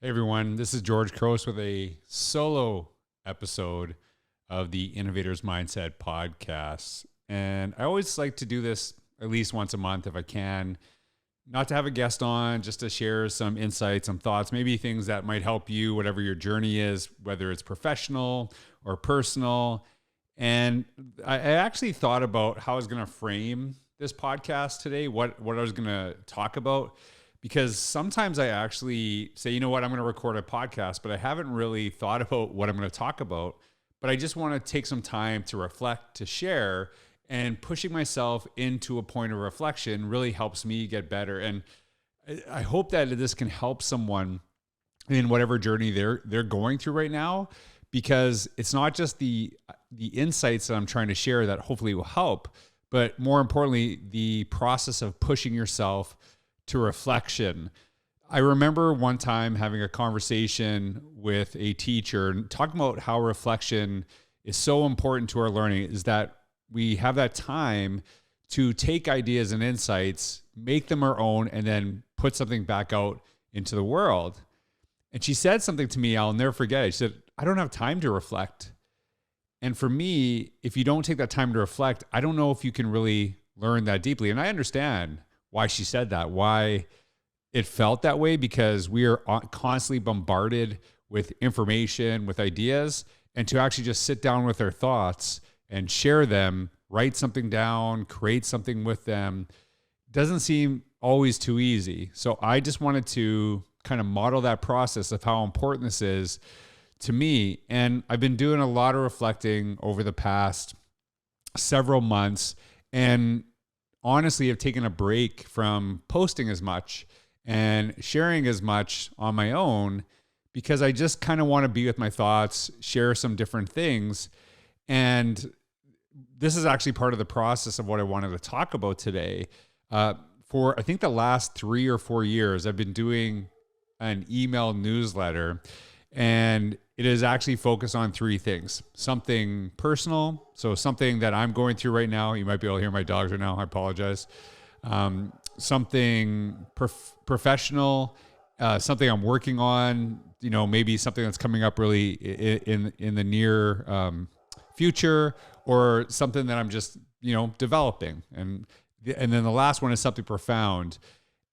Hey everyone, this is George Couros with a solo episode of the Innovators Mindset podcast. And I always like to do this at least once a month if I can, not to have a guest on, just to share some insights, some thoughts, maybe things that might help you, whatever your journey is, whether it's professional or personal. And I actually thought about how I was going to frame this podcast today, what I was going to talk about. Because sometimes I actually say, you know what, I'm going to record a podcast, but I haven't really thought about what I'm going to talk about. But I just want to take some time to reflect, to share, and pushing myself into a point of reflection really helps me get better. And I hope that this can help someone in whatever journey they're going through right now, because it's not just the insights that I'm trying to share that hopefully will help, but more importantly, the process of pushing yourself to reflection. I remember one time having a conversation with a teacher and talking about how reflection is so important to our learning, is that we have that time to take ideas and insights, make them our own, and then put something back out into the world. And she said something to me, I'll never forget it. She said, I don't have time to reflect. And for me, if you don't take that time to reflect, I don't know if you can really learn that deeply. And I understand why she said that, why it felt that way, because we are constantly bombarded with information, with ideas, and to actually just sit down with our thoughts and share them, write something down, create something with them, doesn't seem always too easy. So I just wanted to kind of model that process of how important this is to me. And I've been doing a lot of reflecting over the past several months, and honestly, I've taken a break from posting as much and sharing as much on my own, because I just kind of want to be with my thoughts, share some different things. And this is actually part of the process of what I wanted to talk about today. For I think the last 3 or 4 years, I've been doing an email newsletter, and it is actually focused on 3 things. Something personal, so something that I'm going through right now. You might be able to hear my dogs right now. I apologize. Something professional, something I'm working on, maybe something that's coming up really in the near future, or something that I'm just, developing. And then the last one is something profound.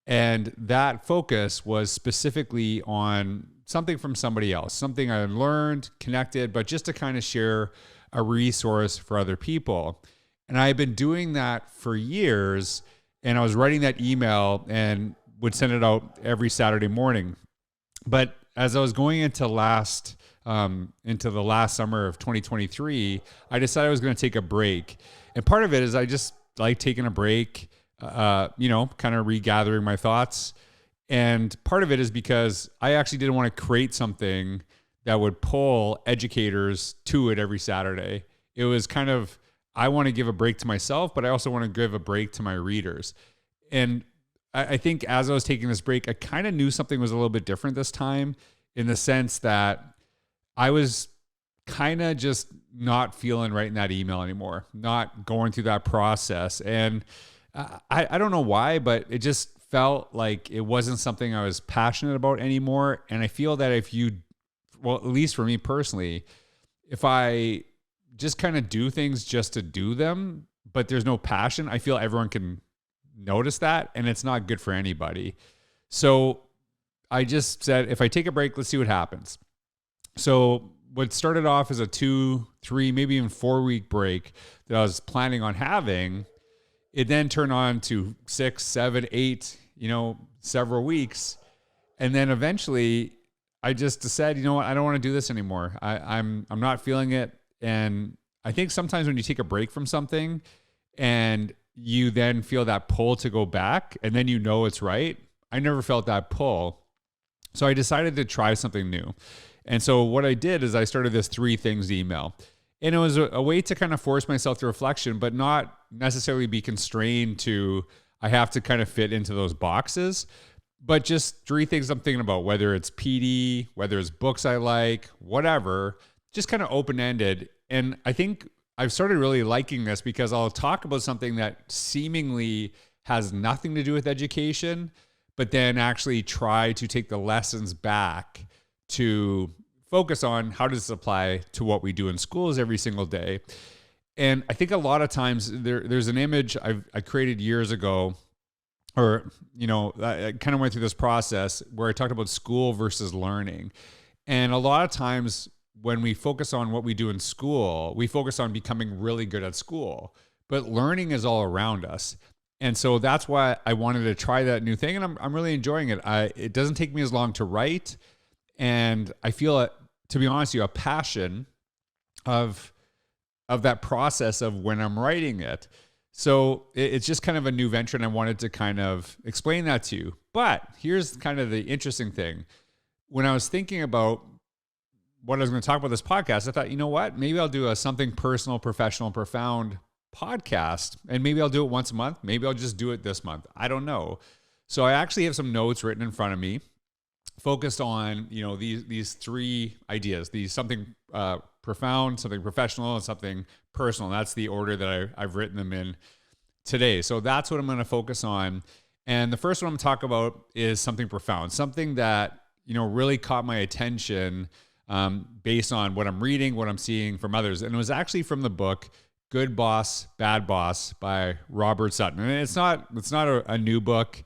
And that focus was specifically on something from somebody else, something I learned, connected, but just to kind of share a resource for other people. And I've been doing that for years, and I was writing that email and would send it out every Saturday morning. But as I was going into the last summer of 2023, I decided I was going to take a break. And part of it is I just like taking a break, kind of regathering my thoughts. And part of it is because I actually didn't want to create something that would pull educators to it every Saturday. It was kind of, I want to give a break to myself, but I also want to give a break to my readers. And I think as I was taking this break, I kind of knew something was a little bit different this time, in the sense that I was kind of just not feeling right in that email anymore, not going through that process. And I don't know why, but it just felt like it wasn't something I was passionate about anymore. And I feel that at least for me personally, if I just kind of do things just to do them, but there's no passion, I feel everyone can notice that, and it's not good for anybody. So I just said, if I take a break, let's see what happens. So what started off as a 2, 3, maybe even 4-week break that I was planning on having, it then turned on to 6, 7, 8, several weeks. And then eventually I just said, you know what, I don't want to do this anymore. I'm not feeling it. And I think sometimes when you take a break from something and you then feel that pull to go back, and then it's right. I never felt that pull. So I decided to try something new. And so what I did is I started this 3 things email. And it was a way to kind of force myself to reflection, but not necessarily be constrained to, I have to kind of fit into those boxes, but just 3 things I'm thinking about, whether it's PD, whether it's books I like, whatever, just kind of open-ended. And I think I've started really liking this, because I'll talk about something that seemingly has nothing to do with education, but then actually try to take the lessons back to focus on how does this apply to what we do in schools every single day. And I think a lot of times there's an image I created years ago, or, I kind of went through this process where I talked about school versus learning. And a lot of times when we focus on what we do in school, we focus on becoming really good at school, but learning is all around us. And so that's why I wanted to try that new thing. And I'm really enjoying it. It doesn't take me as long to write. And I feel, to be honest with you, a passion of that process of when I'm writing it. So it's just kind of a new venture, and I wanted to kind of explain that to you. But here's kind of the interesting thing. When I was thinking about what I was going to talk about this podcast, I thought, you know what? Maybe I'll do a something personal, professional, profound podcast, and maybe I'll do it once a month. Maybe I'll just do it this month. I don't know. So I actually have some notes written in front of me, focused on, these three ideas, something profound, something professional, and something personal. That's the order that I've written them in today. So that's what I'm going to focus on. And the first one I'm going to talk about is something profound, something that, really caught my attention based on what I'm reading, what I'm seeing from others. And it was actually from the book Good Boss, Bad Boss by Robert Sutton. And it's not a new book.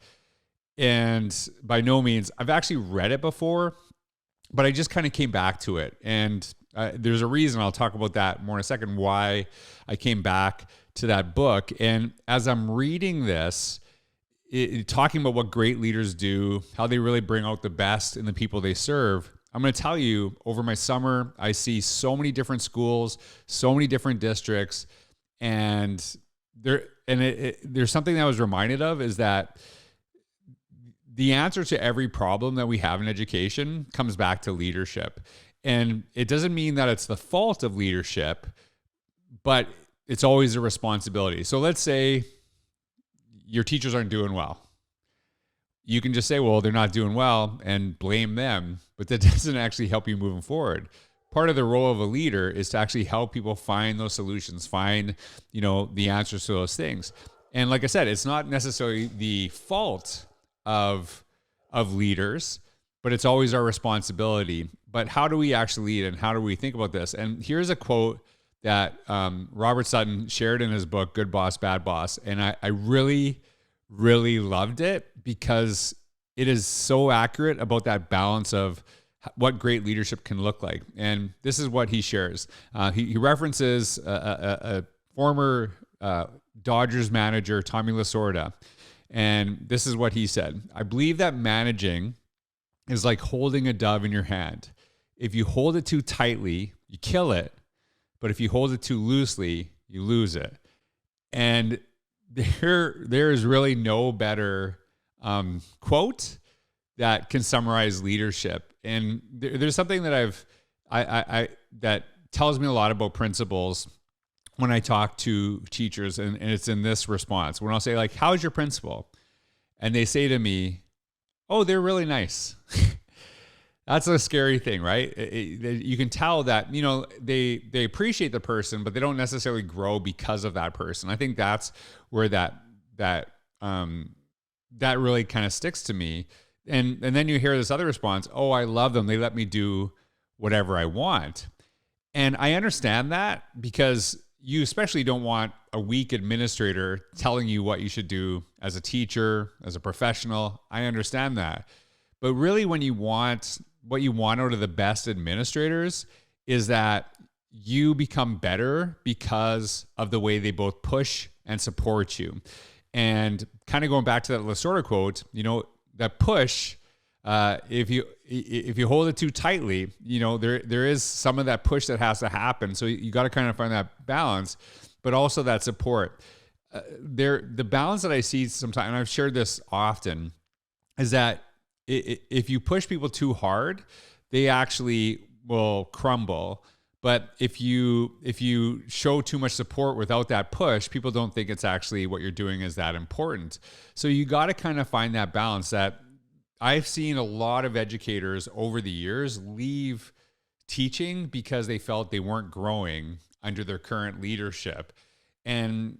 And by no means, I've actually read it before, but I just kind of came back to it. And there's a reason, I'll talk about that more in a second, why I came back to that book. And as I'm reading this, talking about what great leaders do, how they really bring out the best in the people they serve, I'm going to tell you, over my summer, I see so many different schools, so many different districts, and there's something that I was reminded of, is that the answer to every problem that we have in education comes back to leadership. And it doesn't mean that it's the fault of leadership, but it's always a responsibility. So let's say your teachers aren't doing well. You can just say, well, they're not doing well, and blame them, but that doesn't actually help you moving forward. Part of the role of a leader is to actually help people find those solutions, find, the answers to those things. And like I said, it's not necessarily the fault of leaders, but it's always our responsibility. But how do we actually lead, and how do we think about this? And here's a quote that Robert Sutton shared in his book, Good Boss, Bad Boss. And I really, really loved it, because it is so accurate about that balance of what great leadership can look like. And this is what he shares. He references a former Dodgers manager, Tommy Lasorda. And this is what he said: I believe that managing is like holding a dove in your hand. If you hold it too tightly, you kill it. But if you hold it too loosely, you lose it. And there is really no better quote that can summarize leadership. And there's something that that tells me a lot about principals when I talk to teachers, and it's in this response. When I'll say, like, how's your principal? And they say to me, oh, they're really nice. That's a scary thing, right? You can tell that, they appreciate the person, but they don't necessarily grow because of that person. I think that's where that really kind of sticks to me. And then you hear this other response: oh, I love them. They let me do whatever I want. And I understand that, because you especially don't want a weak administrator telling you what you should do as a teacher, as a professional. I understand that. But really, what you want out of the best administrators is that you become better because of the way they both push and support you. And kind of going back to that Lasorda quote, that push, if you hold it too tightly, there is some of that push that has to happen. So you got to kind of find that balance, but also that support. The balance that I see sometimes, and I've shared this often, is that if you push people too hard, they actually will crumble. But if you show too much support without that push, people don't think it's actually what you're doing is that important. So you got to kind of find that balance. That I've seen a lot of educators over the years leave teaching because they felt they weren't growing under their current leadership. And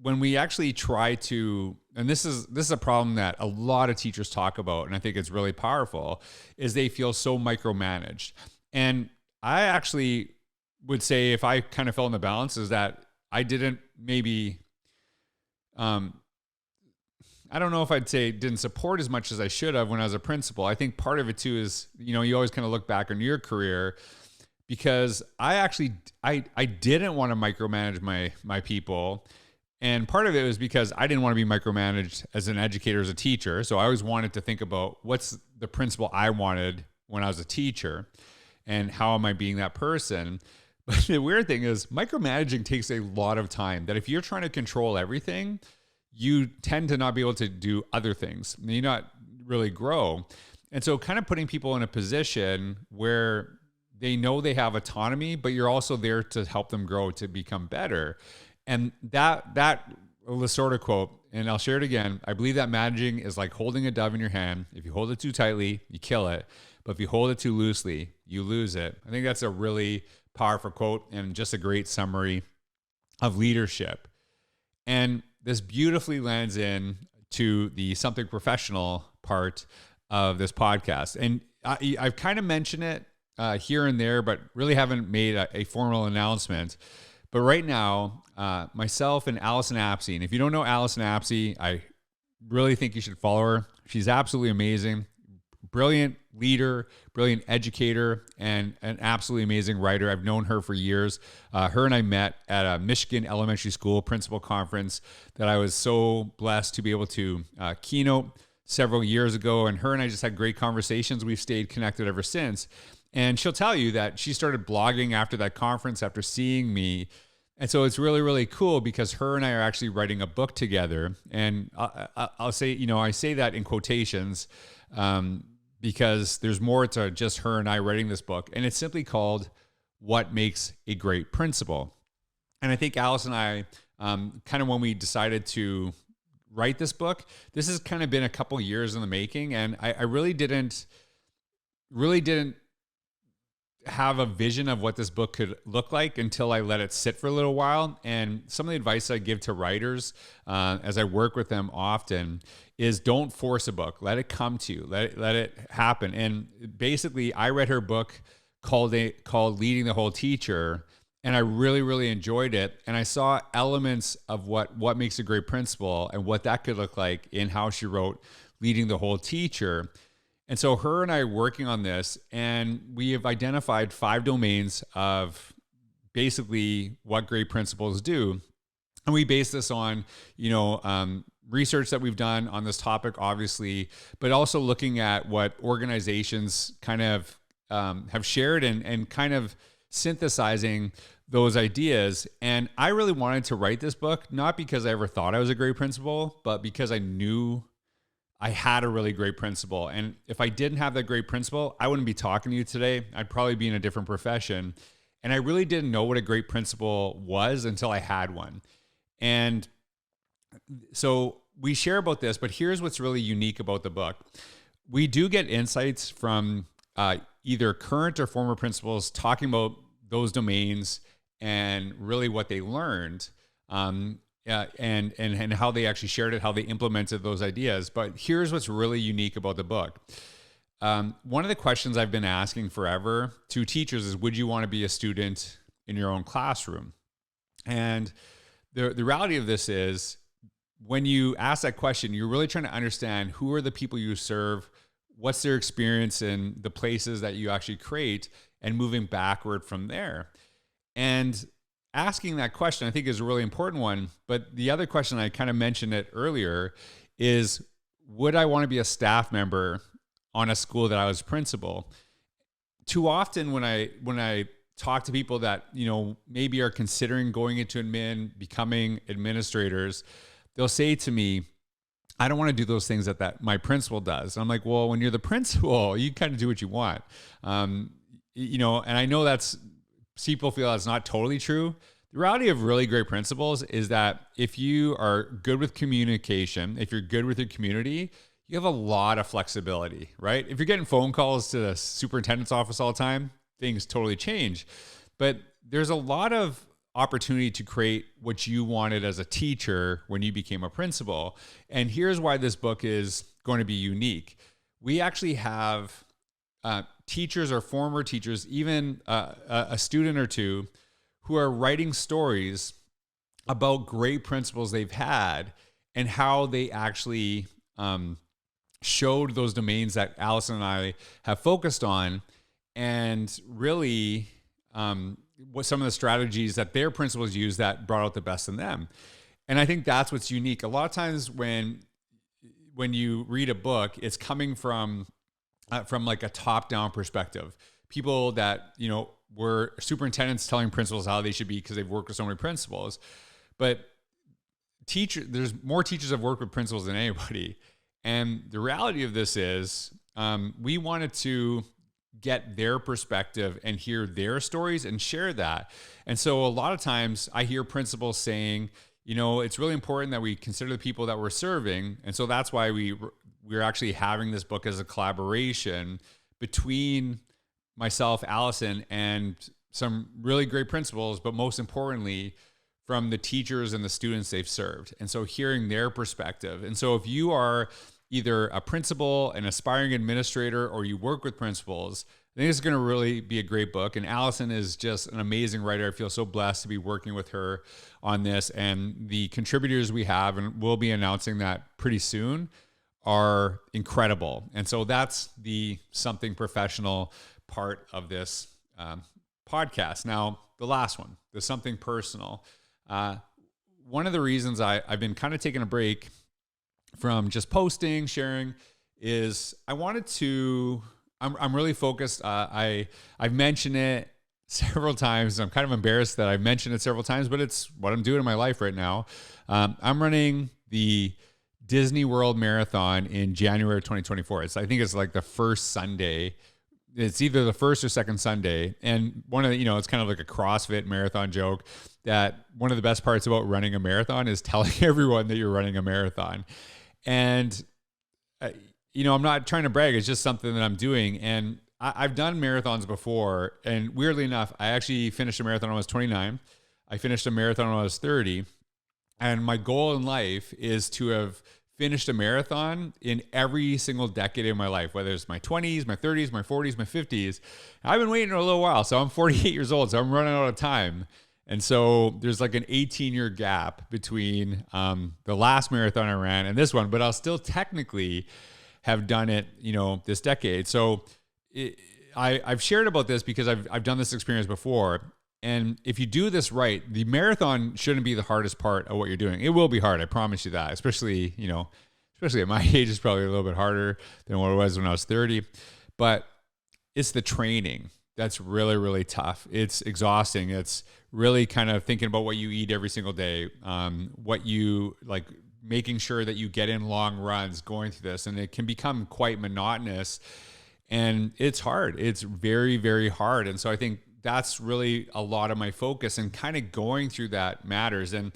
when we actually try to, and this is a problem that a lot of teachers talk about, and I think it's really powerful, is they feel so micromanaged. And I actually would say, if I kind of fell in the balance, is that I didn't maybe, I don't know if I'd say didn't support as much as I should have when I was a principal. I think part of it too is, you always kind of look back on your career, because I didn't want to micromanage my people. And part of it was because I didn't want to be micromanaged as an educator, as a teacher. So I always wanted to think about what's the principal I wanted when I was a teacher, and how am I being that person? But the weird thing is, micromanaging takes a lot of time. That if you're trying to control everything, you tend to not be able to do other things. You not really grow. And so kind of putting people in a position where they know they have autonomy, but you're also there to help them grow, to become better. And that Lasorda quote, and I'll share it again, I believe that managing is like holding a dove in your hand. If you hold it too tightly, you kill it. But if you hold it too loosely, you lose it. I think that's a really powerful quote, and just a great summary of leadership. And this beautifully lands in to the something professional part of this podcast. And I've kind of mentioned it here and there, but really haven't made a formal announcement. But right now, myself and Allison Apsey, and if you don't know Allison Apsey, I really think you should follow her. She's absolutely amazing. Brilliant leader, brilliant educator, and an absolutely amazing writer. I've known her for years. Her and I met at a Michigan elementary school principal conference that I was so blessed to be able to keynote several years ago. And her and I just had great conversations. We've stayed connected ever since. And she'll tell you that she started blogging after that conference, after seeing me. And so it's really, really cool, because her and I are actually writing a book together. And I'll say, I say that in quotations, because there's more to just her and I writing this book. And it's simply called What Makes a Great Principal. And I think Alice and I, kind of when we decided to write this book, this has kind of been a couple years in the making. And I really didn't have a vision of what this book could look like until I let it sit for a little while. And some of the advice I give to writers, as I work with them often, is don't force a book. Let it come to you. Let it happen. And basically, I read her book called Leading the Whole Teacher, and I really, really enjoyed it. And I saw elements of what makes a great principal and what that could look like in how she wrote Leading the Whole Teacher. And so her and I are working on this, and we have identified 5 domains of basically what great principals do. And we base this on, research that we've done on this topic, obviously, but also looking at what organizations kind of have shared and kind of synthesizing those ideas. And I really wanted to write this book, not because I ever thought I was a great principal, but because I knew I had a really great principal. And if I didn't have that great principal, I wouldn't be talking to you today. I'd probably be in a different profession. And I really didn't know what a great principal was until I had one. And so we share about this, but here's what's really unique about the book. We do get insights from either current or former principals talking about those domains and really what they learned. And how they actually shared it, how they implemented those ideas. But here's what's really unique about the book. One of the questions I've been asking forever to teachers is, would you want to be a student in your own classroom? And the reality of this is, when you ask that question, you're really trying to understand who are the people you serve, what's their experience in the places that you actually create, and moving backward from there. And asking that question, I think, is a really important one. But the other question, I kind of mentioned it earlier, is would I want to be a staff member on a school that I was principal? Too often when I talk to people that, maybe are considering going into admin, becoming administrators, they'll say to me, I don't want to do those things that my principal does. And I'm like, well, when you're the principal, you kind of do what you want. And I know people feel that's not totally true. The reality of really great principals is that if you are good with communication, if you're good with your community, you have a lot of flexibility, right? If you're getting phone calls to the superintendent's office all the time, things totally change. But there's a lot of opportunity to create what you wanted as a teacher when you became a principal. And here's why this book is going to be unique. We actually have teachers or former teachers, even a student or two, who are writing stories about great principals they've had and how they actually showed those domains that Allison and I have focused on, and really what some of the strategies that their principals use that brought out the best in them. And I think that's what's unique. A lot of times when you read a book, it's coming from like a top-down perspective. People that, were superintendents telling principals how they should be because they've worked with so many principals. But there's more teachers have worked with principals than anybody. And the reality of this is we wanted to get their perspective and hear their stories and share that. And so a lot of times I hear principals saying, it's really important that we consider the people that we're serving. And so that's why we're actually having this book as a collaboration between myself, Allison, and some really great principals, but most importantly, from the teachers and the students they've served. And so hearing their perspective. And so if you are either a principal, an aspiring administrator, or you work with principals, I think it's going to really be a great book. And Allison is just an amazing writer. I feel so blessed to be working with her on this. And the contributors we have, and we'll be announcing that pretty soon, are incredible. And so that's the Something Professional part of this podcast. Now, the last one, the Something Personal. One of the reasons I've been kind of taking a break from just posting, sharing, is I wanted to, I'm really focused. I've mentioned it several times. I'm kind of embarrassed that I've mentioned it several times, but it's what I'm doing in my life right now. I'm running the Disney World Marathon in January of 2024. I think it's like the first Sunday. It's either the first or second Sunday. And one of the, it's kind of like a CrossFit marathon joke that one of the best parts about running a marathon is telling everyone that you're running a marathon. And, I'm not trying to brag. It's just something that I'm doing. And I've done marathons before. And weirdly enough, I actually finished a marathon when I was 29. I finished a marathon when I was 30. And my goal in life is to have finished a marathon in every single decade of my life, whether it's my 20s, my 30s, my 40s, my 50s. I've been waiting a little while. So I'm 48 years old. So I'm running out of time. And so there's like an 18-year gap between the last marathon I ran and this one, but I'll still technically have done it, this decade. So I've shared about this because I've done this experience before. And if you do this right, the marathon shouldn't be the hardest part of what you're doing. It will be hard. I promise you that, especially at my age, it's probably a little bit harder than what it was when I was 30, but it's the training that's really, really tough. It's exhausting. It's really kind of thinking about what you eat every single day, what you like, making sure that you get in long runs, going through this, and it can become quite monotonous, and it's hard. It's very, very hard. And so I think that's really a lot of my focus, and kind of going through that matters. And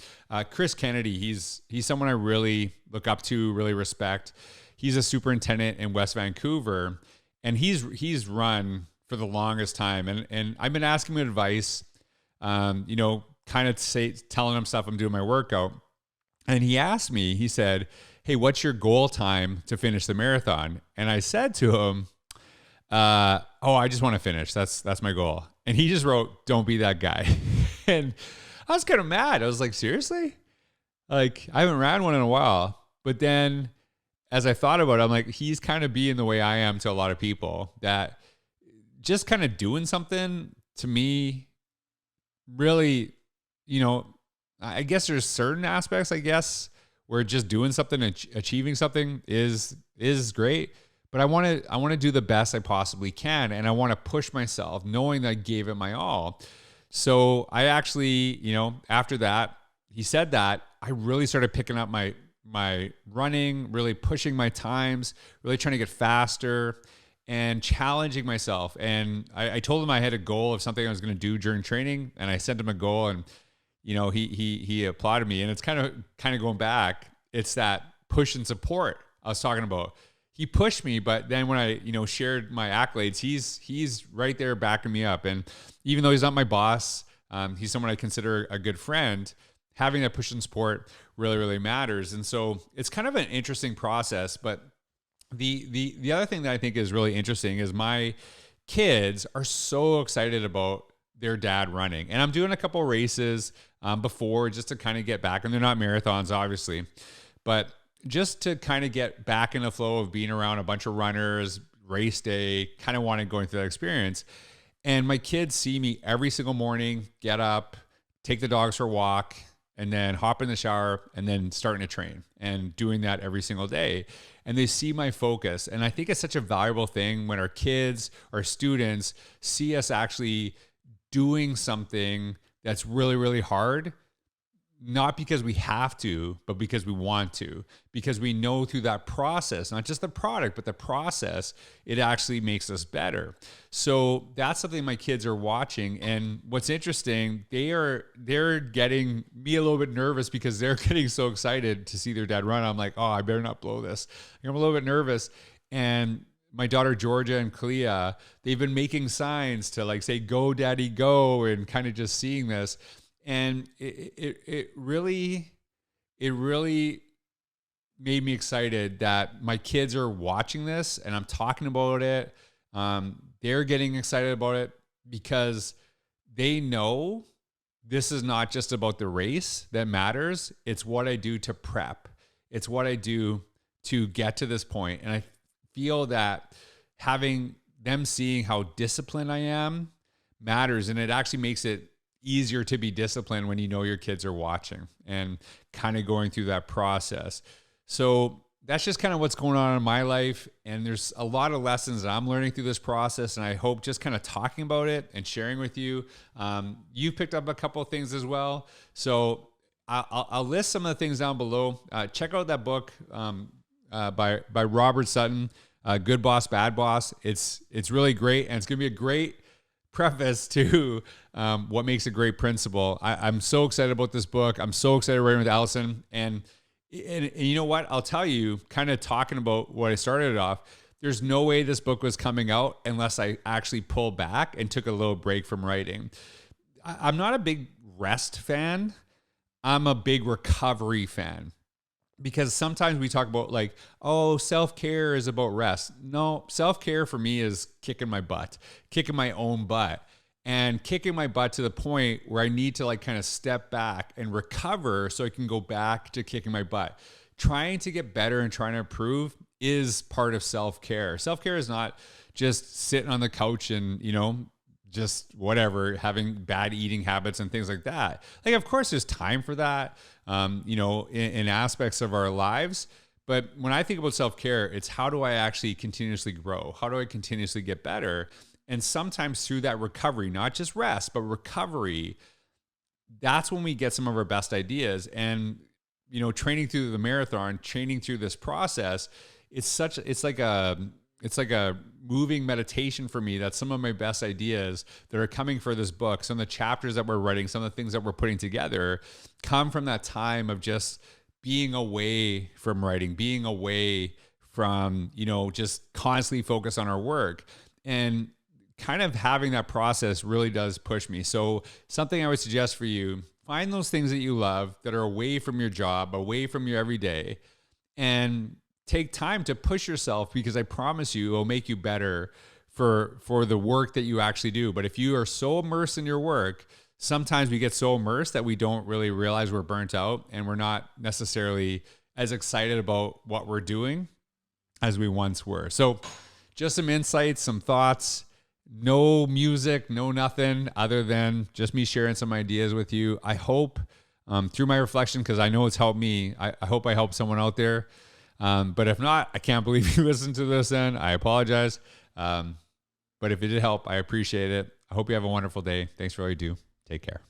Chris Kennedy, he's someone I really look up to, really respect. He's a superintendent in West Vancouver, and he's run for the longest time. And I've been asking him advice, kind of telling him stuff I'm doing my workout. And he asked me, he said, "Hey, what's your goal time to finish the marathon?" And I said to him, I just want to finish. That's my goal. And he just wrote, "Don't be that guy." And I was kind of mad. I was like, seriously? Like, I haven't ran one in a while. But then as I thought about it, I'm like, he's kind of being the way I am to a lot of people, that just kind of doing something to me really, I guess there's certain aspects, where just doing something and achieving something is great. But I want to do the best I possibly can, and I want to push myself, knowing that I gave it my all. So I actually, after that, he said that, I really started picking up my running, really pushing my times, really trying to get faster and challenging myself. And I told him I had a goal of something I was going to do during training, and I sent him a goal, and he applauded me. And it's kind of going back. It's that push and support I was talking about. He pushed me, but then when I, shared my accolades, he's right there backing me up. And even though he's not my boss, He's someone I consider a good friend. Having that push and support really, really matters. And so it's kind of an interesting process. But the other thing that I think is really interesting is my kids are so excited about their dad running. And I'm doing a couple races before just to kind of get back. And they're not marathons, obviously. But just to kind of get back in the flow of being around a bunch of runners, race day, kind of wanted going through that experience. And my kids see me every single morning, get up, take the dogs for a walk, and then hop in the shower and then starting to train and doing that every single day. And they see my focus. And I think it's such a valuable thing when our kids, our students see us actually doing something that's really, really hard, not because we have to, but because we want to, because we know through that process, not just the product, but the process, it actually makes us better. So that's something my kids are watching. And what's interesting, they're getting me a little bit nervous because they're getting so excited to see their dad run. I'm like, oh, I better not blow this. I'm a little bit nervous. And my daughter, Georgia and Clea, they've been making signs to like say, go daddy, go, and kind of just seeing this. And it really made me excited that my kids are watching this and I'm talking about it. They're getting excited about it because they know this is not just about the race that matters. It's what I do to prep. It's what I do to get to this point. And I feel that having them seeing how disciplined I am matters. And it actually makes it easier to be disciplined when you know your kids are watching and kind of going through that process. So that's just kind of what's going on in my life. And there's a lot of lessons that I'm learning through this process. And I hope just kind of talking about it and sharing with you, you've picked up a couple of things as well. So I'll list some of the things down below. Check out that book by Robert Sutton, Good Boss, Bad Boss. It's really great. And it's going to be a great preface to what makes a great principal. I'm so excited about this book. I'm so excited writing with Allison. And you know what? I'll tell you, kind of talking about what I started it off, there's no way this book was coming out unless I actually pulled back and took a little break from writing. I'm not a big rest fan. I'm a big recovery fan. Because sometimes we talk about like, oh, self-care is about rest. No, self-care for me is kicking my butt, kicking my own butt, and kicking my butt to the point where I need to like kind of step back and recover so I can go back to kicking my butt. Trying to get better and trying to improve is part of self-care. Self-care is not just sitting on the couch and, just whatever, having bad eating habits and things like that. Like, of course, there's time for that, in aspects of our lives. But when I think about self-care, it's how do I actually continuously grow? How do I continuously get better? And sometimes through that recovery, not just rest, but recovery, that's when we get some of our best ideas. And, training through the marathon, training through this process, it's like a moving meditation for me that some of my best ideas that are coming for this book, some of the chapters that we're writing, some of the things that we're putting together come from that time of just being away from writing, being away from, just constantly focus on our work. And kind of having that process really does push me. So something I would suggest for you, find those things that you love that are away from your job, away from your everyday, and take time to push yourself, because I promise you it will make you better for the work that you actually do. But if you are so immersed in your work, sometimes we get so immersed that we don't really realize we're burnt out and we're not necessarily as excited about what we're doing as we once were. So just some insights, some thoughts, no music, no nothing other than just me sharing some ideas with you. I hope through my reflection, because I know it's helped me, I hope I help someone out there. But if not, I can't believe you listened to this then. I apologize. But if it did help, I appreciate it. I hope you have a wonderful day. Thanks for all you do. Take care.